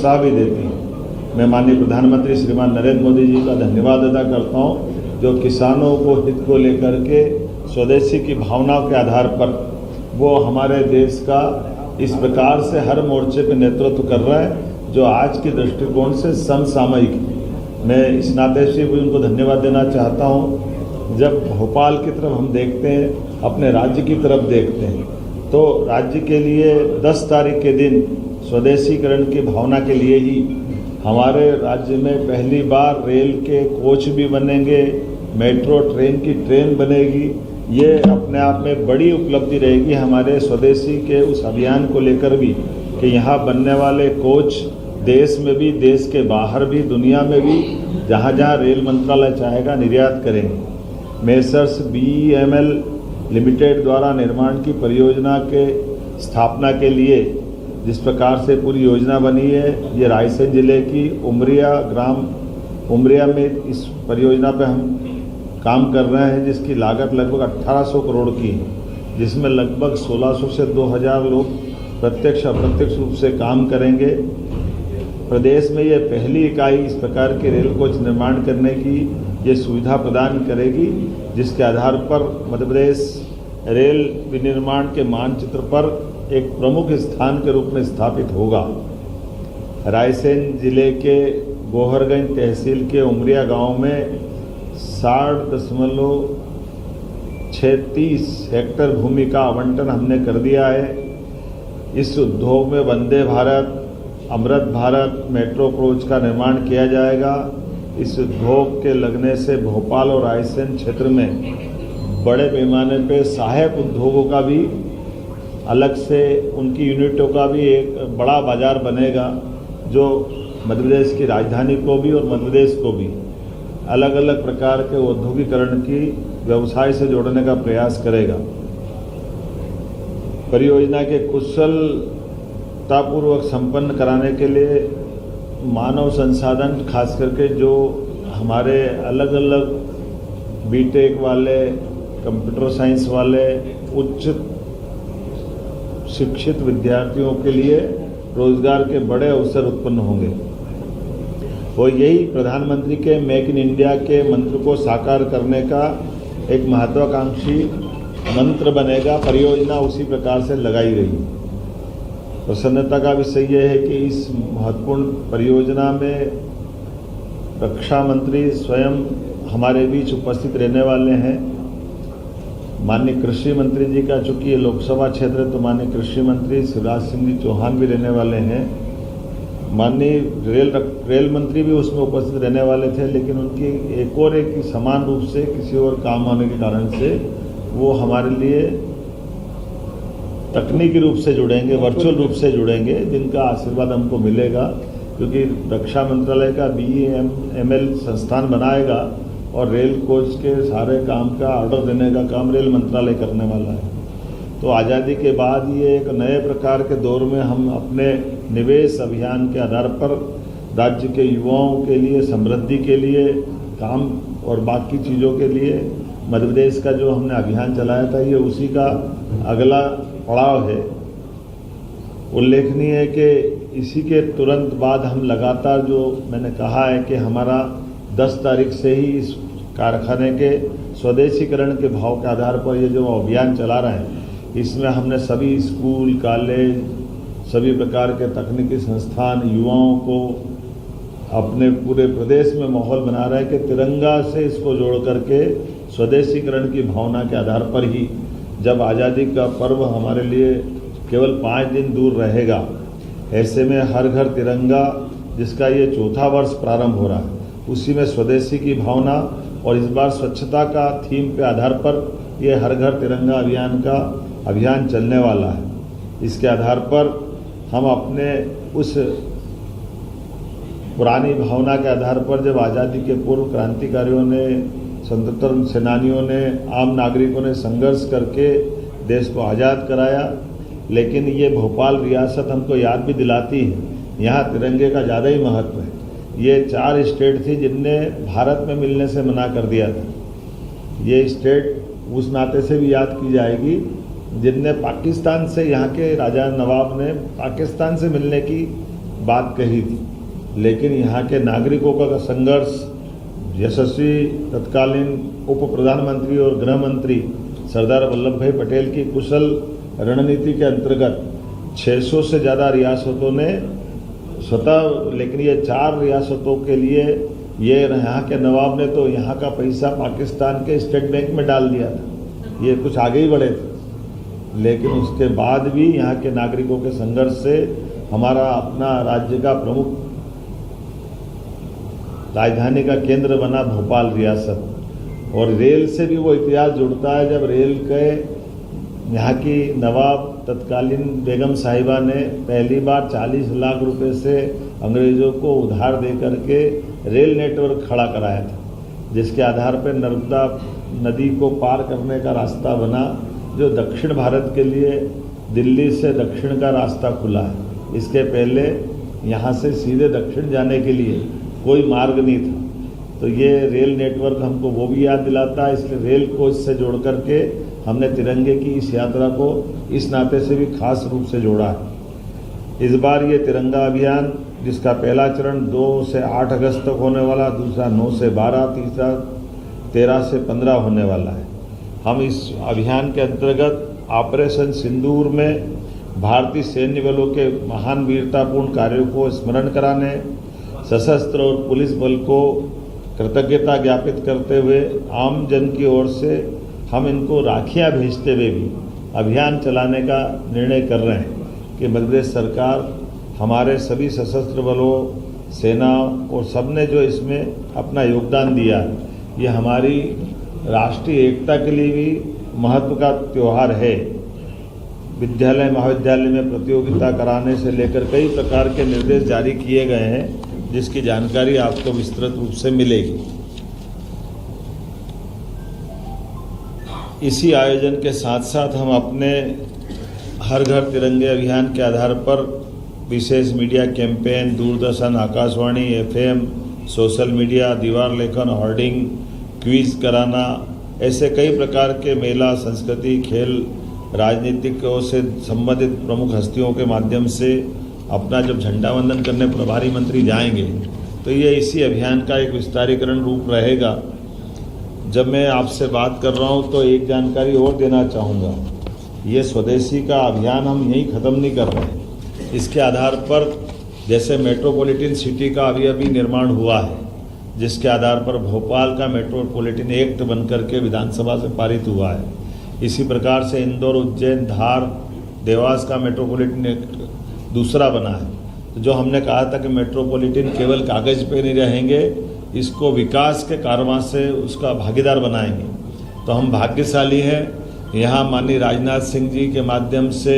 उत्साह भी देती हैं। मैं माननीय प्रधानमंत्री श्रीमान नरेंद्र मोदी जी का धन्यवाद अदा करता हूँ, जो किसानों को हित को लेकर के स्वदेशी की भावनाओं के आधार पर वो हमारे देश का इस प्रकार से हर मोर्चे पर नेतृत्व कर रहा है, जो आज के दृष्टिकोण से समसामयिक है। मैं इस नाते से भी उनको धन्यवाद देना चाहता हूँ। जब भोपाल की तरफ हम देखते हैं, अपने राज्य की तरफ देखते हैं, तो राज्य के लिए 10 तारीख के दिन स्वदेशीकरण की भावना के लिए ही हमारे राज्य में पहली बार रेल के कोच भी बनेंगे, मेट्रो ट्रेन की ट्रेन बनेगी। ये अपने आप में बड़ी उपलब्धि रहेगी हमारे स्वदेशी के उस अभियान को लेकर भी, कि यहाँ बनने वाले कोच देश में भी, देश के बाहर भी, दुनिया में भी जहाँ जहाँ रेल मंत्रालय चाहेगा निर्यात करेंगे। मेसर्स BEML लिमिटेड द्वारा निर्माण की परियोजना के स्थापना के लिए जिस प्रकार से पूरी योजना बनी है, ये रायसेन जिले की उमरिया में इस परियोजना पे हम काम कर रहे हैं, जिसकी लागत लगभग 1800 करोड़ की है, जिसमें लगभग 1600 से 2000 लोग प्रत्यक्ष अप्रत्यक्ष रूप से काम करेंगे। प्रदेश में ये पहली इकाई इस प्रकार के रेल कोच निर्माण करने की ये सुविधा प्रदान करेगी, जिसके आधार पर मध्य प्रदेश रेल विनिर्माण के मानचित्र पर एक प्रमुख स्थान के रूप में स्थापित होगा। रायसेन जिले के गोहरगंज तहसील के उमरिया गांव में 60.36 हेक्टेयर भूमि का आवंटन हमने कर दिया है। इस उद्योग में वंदे भारत, अमृत भारत मेट्रो कोच का निर्माण किया जाएगा। इस उद्योग के लगने से भोपाल और रायसेन क्षेत्र में बड़े पैमाने पे सहायक उद्योगों का भी अलग से, उनकी यूनिटों का भी एक बड़ा बाजार बनेगा, जो मध्य प्रदेश की राजधानी को भी और मध्य प्रदेश को भी अलग अलग प्रकार के औद्योगिकरण की व्यवसाय से जोड़ने का प्रयास करेगा। परियोजना के कुशलतापूर्वक संपन्न कराने के लिए मानव संसाधन, खास करके जो हमारे अलग अलग बीटेक वाले, कंप्यूटर साइंस वाले उच्च शिक्षित विद्यार्थियों के लिए रोजगार के बड़े अवसर उत्पन्न होंगे। वो यही प्रधानमंत्री के मेक इन इंडिया के मंत्र को साकार करने का एक महत्वाकांक्षी मंत्र बनेगा। परियोजना उसी प्रकार से लगाई गई। प्रसन्नता का विषय यह है कि इस महत्वपूर्ण परियोजना में रक्षा मंत्री स्वयं हमारे बीच उपस्थित रहने वाले हैं। माननीय कृषि मंत्री जी का, चूंकि ये लोकसभा क्षेत्र है, तो माननीय कृषि मंत्री शिवराज सिंह जी चौहान भी रहने वाले हैं। माननीय रेल मंत्री भी उसमें उपस्थित रहने वाले थे, लेकिन उनकी एक समान रूप से किसी और काम होने के कारण से वो हमारे लिए तकनीकी रूप से जुड़ेंगे, वर्चुअल रूप से जुड़ेंगे, जिनका आशीर्वाद हमको मिलेगा, क्योंकि रक्षा मंत्रालय का BEML संस्थान बनाएगा और रेल कोच के सारे काम का ऑर्डर देने का काम रेल मंत्रालय करने वाला है। तो आज़ादी के बाद ये एक नए प्रकार के दौर में हम अपने निवेश अभियान के आधार पर राज्य के युवाओं के लिए, समृद्धि के लिए काम और बाकी चीज़ों के लिए मध्य प्रदेश का जो हमने अभियान चलाया था, ये उसी का अगला पड़ाव है। उल्लेखनीय है कि इसी के तुरंत बाद हम लगातार, जो मैंने कहा है कि हमारा 10 तारीख से ही इस कारखाने के स्वदेशीकरण के भाव के आधार पर ये जो अभियान चला रहे हैं, इसमें हमने सभी स्कूल, कॉलेज, सभी प्रकार के तकनीकी संस्थान, युवाओं को अपने पूरे प्रदेश में माहौल बना रहे हैं कि तिरंगा से इसको जोड़ करके स्वदेशीकरण की भावना के आधार पर ही जब आज़ादी का पर्व हमारे लिए केवल 5 दिन दूर रहेगा, ऐसे में हर घर तिरंगा, जिसका ये 4था वर्ष प्रारंभ हो रहा है, उसी में स्वदेशी की भावना और इस बार स्वच्छता का थीम पे आधार पर ये हर घर तिरंगा अभियान का अभियान चलने वाला है। इसके आधार पर हम अपने उस पुरानी भावना के आधार पर, जब आज़ादी के पूर्व क्रांतिकारियों ने, स्वतंत्रता सेनानियों ने, आम नागरिकों ने संघर्ष करके देश को आज़ाद कराया, लेकिन ये भोपाल रियासत हमको याद भी दिलाती है, यहाँ तिरंगे का ज़्यादा ही महत्व है। ये 4 स्टेट थी जिनने भारत में मिलने से मना कर दिया था। ये स्टेट उस नाते से भी याद की जाएगी जिनने पाकिस्तान से, यहाँ के राजा नवाब ने पाकिस्तान से मिलने की बात कही थी, लेकिन यहाँ के नागरिकों का संघर्ष यशस्वी तत्कालीन उप प्रधानमंत्री और गृह मंत्री सरदार वल्लभ भाई पटेल की कुशल रणनीति के अंतर्गत 600 से ज़्यादा रियासतों ने स्वतः, लेकिन ये 4 रियासतों के लिए ये यहाँ के नवाब ने तो यहाँ का पैसा पाकिस्तान के स्टेट बैंक में डाल दिया था, ये कुछ आगे ही बढ़े थे। लेकिन उसके बाद भी यहाँ के नागरिकों के संघर्ष से हमारा अपना राज्य का प्रमुख राजधानी का केंद्र बना भोपाल रियासत, और रेल से भी वो इतिहास जुड़ता है जब रेल के यहाँ की नवाब तत्कालीन बेगम साहिबा ने पहली बार 40 लाख रुपए से अंग्रेज़ों को उधार दे करके रेल नेटवर्क खड़ा कराया था, जिसके आधार पर नर्मदा नदी को पार करने का रास्ता बना, जो दक्षिण भारत के लिए दिल्ली से दक्षिण का रास्ता खुला है। इसके पहले यहाँ से सीधे दक्षिण जाने के लिए कोई मार्ग नहीं था। तो ये रेल नेटवर्क हमको वो भी याद दिलाता है, इसलिए रेल को इससे जोड़ करके हमने तिरंगे की इस यात्रा को इस नाते से भी खास रूप से जोड़ा है। इस बार ये तिरंगा अभियान, जिसका पहला चरण 2 से 8 अगस्त तक होने वाला, दूसरा 9 से 12, तीसरा 13 से 15 होने वाला है। हम इस अभियान के अंतर्गत ऑपरेशन सिंदूर में भारतीय सैन्य बलों के महान वीरतापूर्ण कार्यों को स्मरण कराने, सशस्त्र और पुलिस बल को कृतज्ञता ज्ञापित करते हुए आम जन की ओर से हम इनको राखियां भेजते हुए भी अभियान चलाने का निर्णय कर रहे हैं कि मध्य प्रदेश सरकार, हमारे सभी सशस्त्र बलों, सेना और सब ने जो इसमें अपना योगदान दिया, ये हमारी राष्ट्रीय एकता के लिए भी महत्व का त्यौहार है। विद्यालय महाविद्यालय में प्रतियोगिता कराने से लेकर कई प्रकार के निर्देश जारी किए गए हैं, जिसकी जानकारी आपको विस्तृत रूप से मिलेगी। इसी आयोजन के साथ साथ हम अपने हर घर तिरंगे अभियान के आधार पर विशेष media campaign, Doordarshan, Akashvani, FM, social media, दीवार लेखन, होर्डिंग, क्विज कराना, ऐसे कई प्रकार के मेला, संस्कृति, खेल, राजनीतिकों से संबंधित प्रमुख हस्तियों के माध्यम से अपना जब झंडा वंदन करने प्रभारी मंत्री जाएंगे, तो ये इसी अभियान का एक विस्तारीकरण रूप रहेगा। जब मैं आपसे बात कर रहा हूँ तो एक जानकारी और देना चाहूँगा, ये स्वदेशी का अभियान हम यहीं ख़त्म नहीं कर रहे हैं। इसके आधार पर जैसे मेट्रोपॉलिटन सिटी का अभी निर्माण हुआ है, जिसके आधार पर भोपाल का मेट्रोपॉलिटन एक्ट बनकर के विधानसभा से पारित हुआ है, इसी प्रकार से इंदौर, उज्जैन, धार, देवास का मेट्रोपॉलिटन एक्ट दूसरा बना है। तो जो हमने कहा था कि मेट्रोपॉलिटन केवल कागज़ पे नहीं रहेंगे, इसको विकास के कारवां से उसका भागीदार बनाएंगे। तो हम भाग्यशाली हैं, यहाँ माननीय राजनाथ सिंह जी के माध्यम से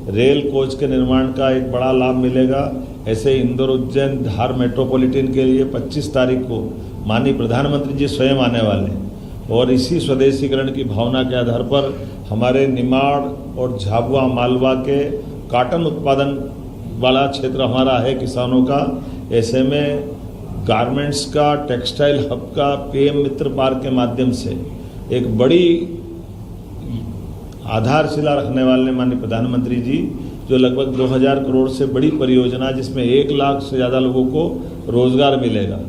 रेल कोच के निर्माण का एक बड़ा लाभ मिलेगा। ऐसे इंदौर, उज्जैन, धार मेट्रोपॉलिटन के लिए 25 तारीख को माननीय प्रधानमंत्री जी स्वयं आने वाले हैं, और इसी स्वदेशीकरण की भावना के आधार पर हमारे निमाड़ और झाबुआ, मालवा के कॉटन उत्पादन वाला क्षेत्र हमारा है किसानों का। ऐसे में गारमेंट्स का, टेक्सटाइल हब का PM मित्र पार्क के माध्यम से एक बड़ी आधारशिला रखने वाले माननीय प्रधानमंत्री जी, जो लगभग 2000 करोड़ से बड़ी परियोजना, जिसमें 1 लाख से ज़्यादा लोगों को रोजगार मिलेगा,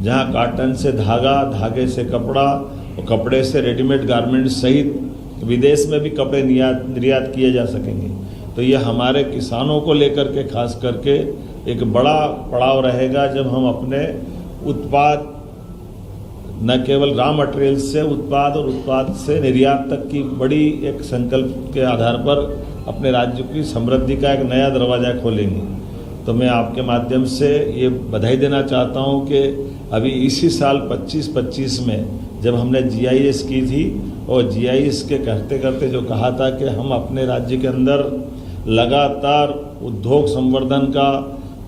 जहां कॉटन से धागा, धागे से कपड़ा और कपड़े से रेडीमेड गारमेंट सहित विदेश में भी कपड़े निर्यात किए जा सकेंगे। तो ये हमारे किसानों को लेकर के खास करके एक बड़ा पड़ाव रहेगा, जब हम अपने उत्पाद न केवल रॉ मटेरियल से उत्पाद और उत्पाद से निर्यात तक की बड़ी एक संकल्प के आधार पर अपने राज्य की समृद्धि का एक नया दरवाज़ा खोलेंगे। तो मैं आपके माध्यम से ये बधाई देना चाहता हूँ कि अभी इसी साल 25-25 में जब हमने GIS की थी, और GIS के करते करते जो कहा था कि हम अपने राज्य के अंदर लगातार उद्योग संवर्धन का,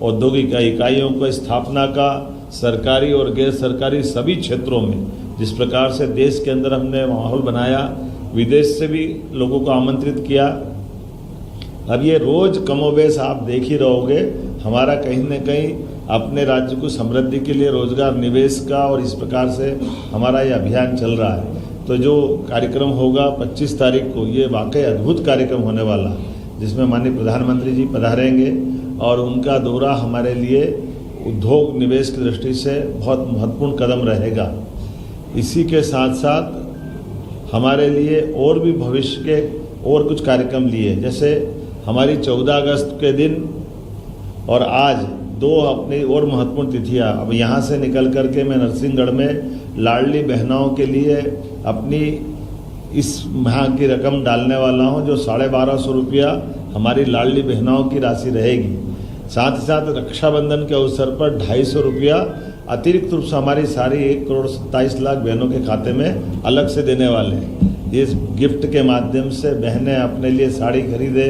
औद्योगिक इकाइयों को स्थापना का, सरकारी और गैर सरकारी सभी क्षेत्रों में जिस प्रकार से देश के अंदर हमने माहौल बनाया, विदेश से भी लोगों को आमंत्रित किया। अब ये रोज़ कमोबेश आप देख ही रहोगे, हमारा कहीं न कहीं अपने राज्य को समृद्धि के लिए रोजगार निवेश का, और इस प्रकार से हमारा ये अभियान चल रहा है। तो जो कार्यक्रम होगा 25 तारीख को, ये वाकई अद्भुत कार्यक्रम होने वाला है, जिसमें माननीय प्रधानमंत्री जी पधारेंगे और उनका दौरा हमारे लिए उद्योग निवेश की दृष्टि से बहुत महत्वपूर्ण कदम रहेगा। इसी के साथ साथ हमारे लिए और भी भविष्य के और कुछ कार्यक्रम लिए, जैसे हमारी 14 अगस्त के दिन और आज दो अपनी और महत्वपूर्ण तिथियां। अब यहाँ से निकल कर के मैं नरसिंहगढ़ में लाडली बहनों के लिए अपनी इस माह की रकम डालने वाला हूँ, जो 1250 रुपया हमारी लाडली बहनों की राशि रहेगी। साथ ही साथ रक्षाबंधन के अवसर पर 250 रुपया अतिरिक्त रूप से हमारी सारी 1,27,00,000 बहनों के खाते में अलग से देने वाले हैं। इस गिफ्ट के माध्यम से बहनें अपने लिए साड़ी खरीदे,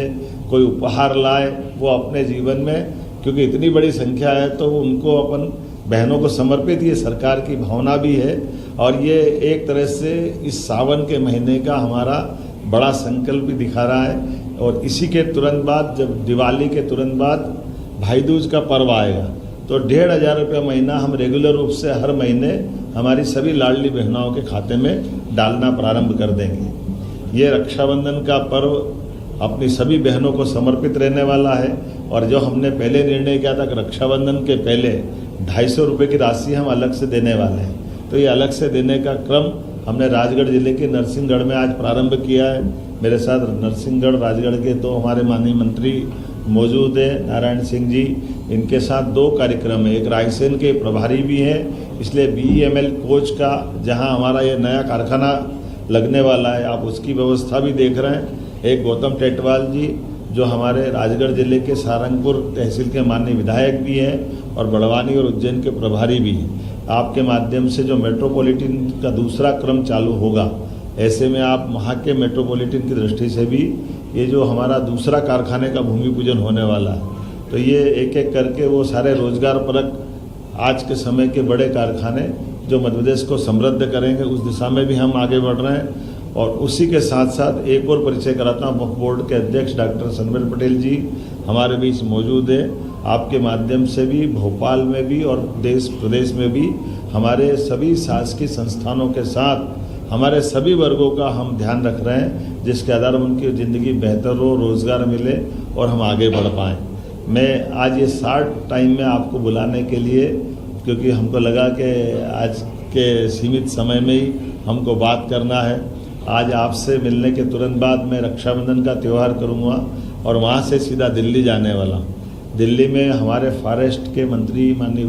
कोई उपहार लाए, वो अपने जीवन में, क्योंकि इतनी बड़ी संख्या है तो उनको अपन बहनों को समर्पित, ये सरकार की भावना भी है। और ये एक तरह से इस सावन के महीने का हमारा बड़ा संकल्प भी दिखा रहा है। और इसी के तुरंत बाद, जब दिवाली के तुरंत बाद भाई दूज का पर्व आएगा, तो 1,500 रुपया महीना हम रेगुलर रूप से हर महीने हमारी सभी लाडली बहनों के खाते में डालना प्रारंभ कर देंगे। ये रक्षाबंधन का पर्व अपनी सभी बहनों को समर्पित रहने वाला है। और जो हमने पहले निर्णय किया था कि रक्षाबंधन के पहले 250 रुपये की राशि हम अलग से देने वाले हैं, तो ये अलग से देने का क्रम हमने राजगढ़ जिले के नरसिंहगढ़ में आज प्रारंभ किया है। मेरे साथ नरसिंहगढ़ राजगढ़ के तो हमारे माननीय मंत्री मौजूद है, नारायण सिंह जी। इनके साथ 2 कार्यक्रम है, एक रायसेन के प्रभारी भी हैं, इसलिए BEML कोच का जहां हमारा ये नया कारखाना लगने वाला है, आप उसकी व्यवस्था भी देख रहे हैं। एक गौतम टेटवाल जी जो हमारे राजगढ़ जिले के सारंगपुर तहसील के माननीय विधायक भी हैं और बड़वानी और उज्जैन के प्रभारी भी हैं। आपके माध्यम से जो मेट्रोपॉलिटन का दूसरा क्रम चालू होगा, ऐसे में आप वहाँ के मेट्रोपॉलिटन की दृष्टि से भी ये जो हमारा दूसरा कारखाने का भूमि पूजन होने वाला है, तो ये एक एक करके वो सारे रोजगार परक आज के समय के बड़े कारखाने जो मध्य प्रदेश को समृद्ध करेंगे, उस दिशा में भी हम आगे बढ़ रहे हैं। और उसी के साथ साथ एक और परिचय कराता हूँ, वक्फ बोर्ड के अध्यक्ष डॉक्टर सनवेल पटेल जी हमारे बीच मौजूद है। आपके माध्यम से भी भोपाल में भी और देश प्रदेश में भी हमारे सभी शासकीय संस्थानों के साथ हमारे सभी वर्गों का हम ध्यान रख रहे हैं, जिसके आधार पर उनकी ज़िंदगी बेहतर हो, रोज़गार मिले और हम आगे बढ़ पाएँ। मैं आज ये शॉर्ट टाइम में आपको बुलाने के लिए, क्योंकि हमको लगा कि आज के सीमित समय में ही हमको बात करना है। आज आपसे मिलने के तुरंत बाद मैं रक्षाबंधन का त्यौहार करूँगा और वहाँ से सीधा दिल्ली जाने वाला हूँ। दिल्ली में हमारे फॉरेस्ट के मंत्री माननीय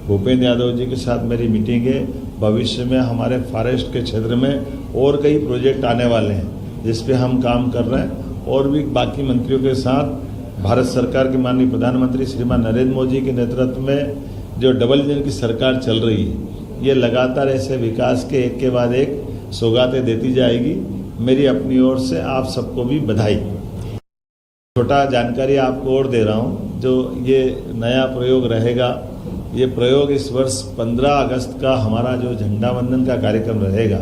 भूपेंद्र यादव जी के साथ मेरी मीटिंग है। भविष्य में हमारे फॉरेस्ट के क्षेत्र में और कई प्रोजेक्ट आने वाले हैं जिस पे हम काम कर रहे हैं, और भी बाकी मंत्रियों के साथ भारत सरकार के माननीय प्रधानमंत्री श्रीमान नरेंद्र मोदी के नेतृत्व में जो डबल इंजन की सरकार चल रही है, ये लगातार ऐसे विकास के एक के बाद एक सौगातें देती जाएगी। मेरी अपनी ओर से आप सबको भी बधाई। छोटा जानकारी आपको और दे रहा हूँ, जो ये नया प्रयोग रहेगा, ये प्रयोग इस वर्ष 15 अगस्त का हमारा जो झंडा वंदन का कार्यक्रम रहेगा,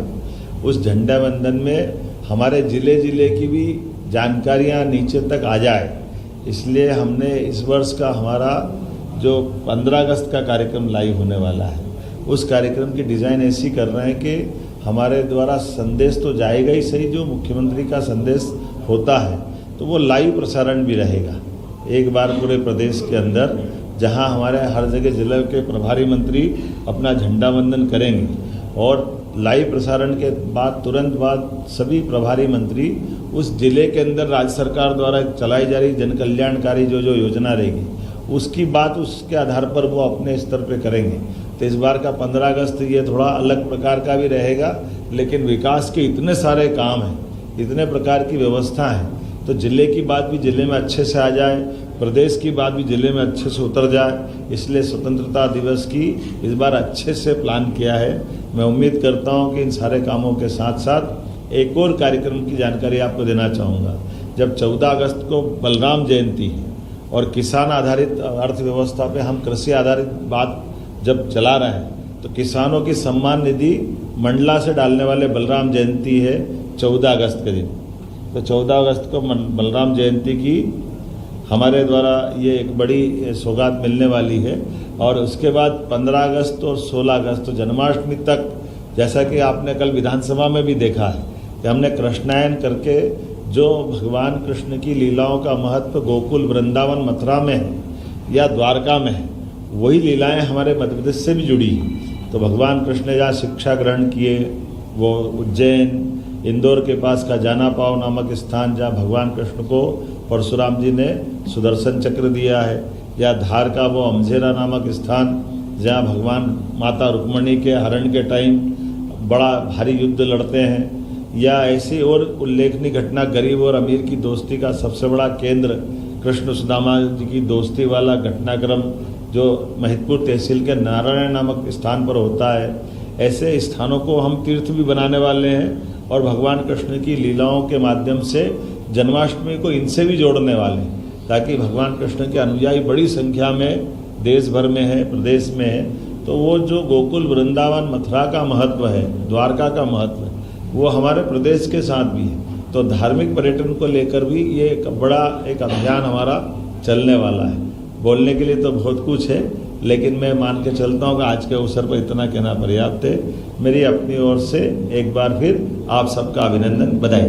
उस झंडा वंदन में हमारे ज़िले ज़िले की भी जानकारियाँ नीचे तक आ जाए, इसलिए हमने इस वर्ष का हमारा जो 15 अगस्त का कार्यक्रम लाइव होने वाला है, उस कार्यक्रम की डिज़ाइन ऐसी कर रहे हैं कि हमारे द्वारा संदेश तो जाएगा ही सही, जो मुख्यमंत्री का संदेश होता है तो वो लाइव प्रसारण भी रहेगा एक बार पूरे प्रदेश के अंदर, जहां हमारे हर जगह जिले के प्रभारी मंत्री अपना झंडा वंदन करेंगे और लाइव प्रसारण के बाद तुरंत बाद सभी प्रभारी मंत्री उस जिले के अंदर राज्य सरकार द्वारा चलाई जा रही जन कल्याणकारी जो योजना रहेगी, उसकी बात उसके आधार पर वो अपने स्तर पे करेंगे। तो इस बार का 15 अगस्त ये थोड़ा अलग प्रकार का भी रहेगा, लेकिन विकास के इतने सारे काम हैं, इतने प्रकार की व्यवस्था है, तो जिले की बात भी जिले में अच्छे से आ जाए, प्रदेश की बात भी जिले में अच्छे से उतर जाए, इसलिए स्वतंत्रता दिवस की इस बार अच्छे से प्लान किया है। मैं उम्मीद करता हूँ कि इन सारे कामों के साथ साथ एक और कार्यक्रम की जानकारी आपको देना चाहूँगा। जब 14 अगस्त को बलराम जयंती है और किसान आधारित अर्थव्यवस्था पे हम कृषि आधारित बात जब चला रहे हैं, तो किसानों की सम्मान निधि मंडला से डालने वाले बलराम जयंती है 14 अगस्त के दिन। तो 14 अगस्त को बलराम जयंती की हमारे द्वारा ये एक बड़ी सौगात मिलने वाली है। और उसके बाद 15 अगस्त और 16 अगस्त तो जन्माष्टमी तक, जैसा कि आपने कल विधानसभा में भी देखा है कि हमने कृष्णायन करके जो भगवान कृष्ण की लीलाओं का महत्व गोकुल वृंदावन मथुरा में है, या द्वारका में है, वही लीलाएं हमारे मध्य प्रदेश से भी जुड़ी हैं। तो भगवान कृष्ण ने जहाँ शिक्षा ग्रहण किए, वो उज्जैन, इंदौर के पास का जानापाव नामक स्थान जहाँ भगवान कृष्ण को परशुराम जी ने सुदर्शन चक्र दिया है, या धार का वो अमझेरा नामक स्थान जहाँ भगवान माता रुक्मणी के हरण के टाइम बड़ा भारी युद्ध लड़ते हैं, या ऐसी और उल्लेखनीय घटना गरीब और अमीर की दोस्ती का सबसे बड़ा केंद्र कृष्ण सुदामा जी की दोस्ती वाला घटनाक्रम जो महितपुर तहसील के नारायण नामक स्थान पर होता है। ऐसे स्थानों को हम तीर्थ भी बनाने वाले हैं और भगवान कृष्ण की लीलाओं के माध्यम से जन्माष्टमी को इनसे भी जोड़ने वाले हैं, ताकि भगवान कृष्ण के अनुयायी बड़ी संख्या में देश भर में है, प्रदेश में है। तो वो जो गोकुल वृंदावन मथुरा का महत्व है, द्वारका का महत्व है, वो हमारे प्रदेश के साथ भी है। तो धार्मिक पर्यटन को लेकर भी ये एक बड़ा एक अभियान हमारा चलने वाला है। बोलने के लिए तो बहुत कुछ है, लेकिन मैं मान के चलता हूँ कि आज के अवसर पर इतना कहना पर्याप्त है। मेरी अपनी ओर से एक बार फिर आप सबका अभिनंदन, बधाई।